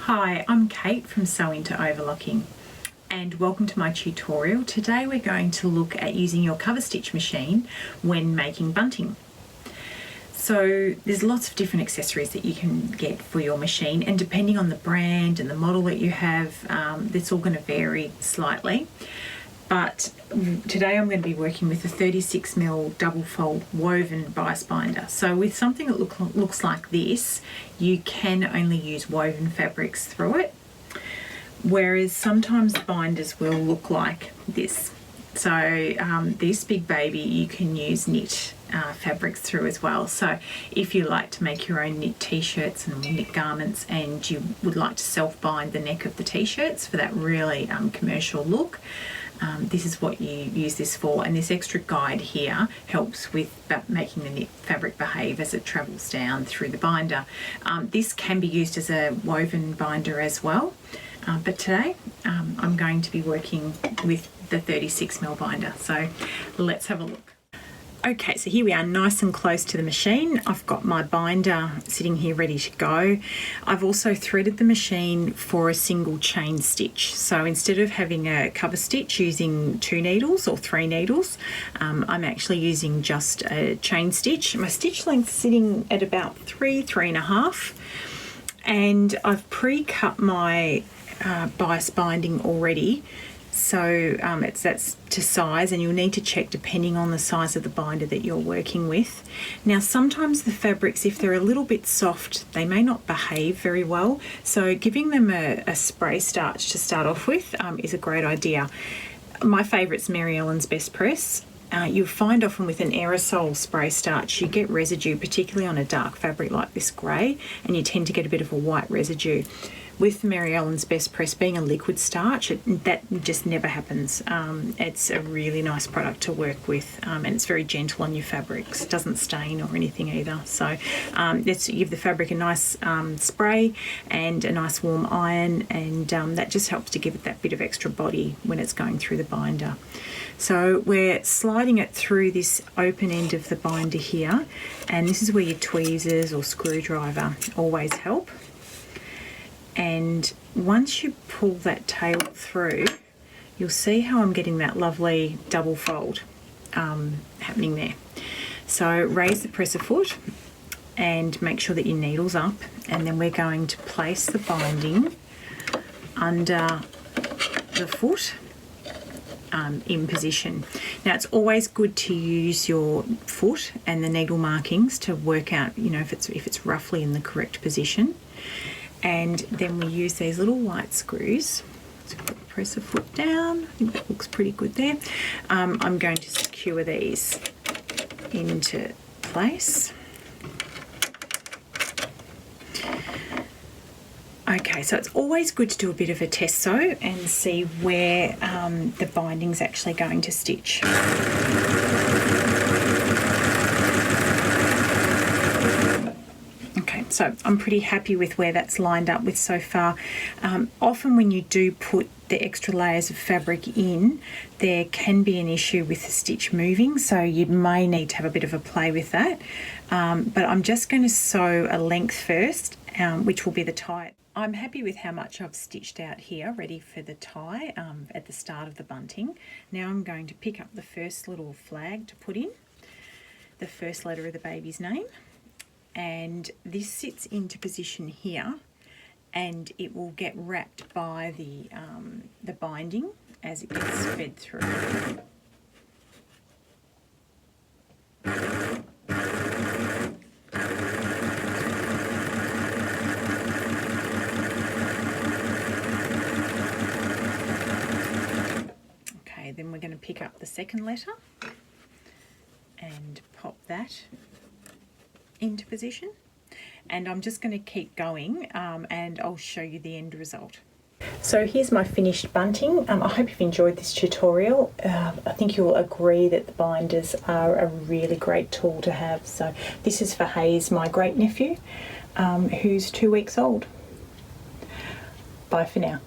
Hi, I'm Kate from Sew Into Overlocking and welcome to my tutorial. Today we're going to look at using your cover stitch machine when making bunting. So there's lots of different accessories that you can get for your machine, and depending on the brand and the model that you have, that's all going to vary slightly. But today I'm going to be working with a 36mm double fold woven bias binder. So with something that looks like this, you can only use woven fabrics through it, whereas sometimes the binders will look like this. So this big baby you can use knit fabrics through as well. So if you like to make your own knit t-shirts and knit garments, and you would like to self-bind the neck of the t-shirts for that really commercial look, this is what you use this for. And this extra guide here helps with making the knit fabric behave as it travels down through the binder. This can be used as a woven binder as well, but today I'm going to be working with the 36mm binder. So let's have a look. Okay, so here we are, nice and close to the machine. I've got my binder sitting here ready to go. I've also threaded the machine for a single chain stitch. So instead of having a cover stitch using 2 needles or 3 needles, I'm actually using just a chain stitch. My stitch length is sitting at about 3.5, and I've pre-cut my bias binding already. So that's to size, and you'll need to check depending on the size of the binder that you're working with. Now sometimes the fabrics, if they're a little bit soft, they may not behave very well, so giving them a spray starch to start off with is a great idea. My favourite's Mary Ellen's Best Press. You'll find often with an aerosol spray starch you get residue, particularly on a dark fabric like this grey, and you tend to get a bit of a white residue. With Mary Ellen's Best Press being a liquid starch, that just never happens. It's a really nice product to work with, and it's very gentle on your fabrics. It doesn't stain or anything either. So let's give the fabric a nice spray and a nice warm iron, and that just helps to give it that bit of extra body when it's going through the binder. So we're sliding it through this open end of the binder here, and this is where your tweezers or screwdriver always help. And once you pull that tail through, you'll see how I'm getting that lovely double fold happening there. So raise the presser foot and make sure that your needle's up, and then we're going to place the binding under the foot in position. Now it's always good to use your foot and the needle markings to work out, you know, if it's roughly in the correct position. And then we use these little white screws to put the presser foot down. I think that looks pretty good there. I'm going to secure these into place. Okay, so it's always good to do a bit of a test sew and see where the binding's actually going to stitch. So I'm pretty happy with where that's lined up with so far. Often when you do put the extra layers of fabric in, there can be an issue with the stitch moving, so you may need to have a bit of a play with that. But I'm just going to sew a length first, which will be the tie. I'm happy with how much I've stitched out here, ready for the tie at the start of the bunting. Now I'm going to pick up the first little flag to put in, the first letter of the baby's name. And this sits into position here, and it will get wrapped by the binding as it gets fed through. Okay, then we're going to pick up the second letter and pop that into position, and I'm just going to keep going and I'll show you the end result. So here's my finished bunting. I hope you've enjoyed this tutorial. I think you'll agree that the binders are a really great tool to have. So this is for Hayes, my great nephew, who's 2 weeks old. Bye for now.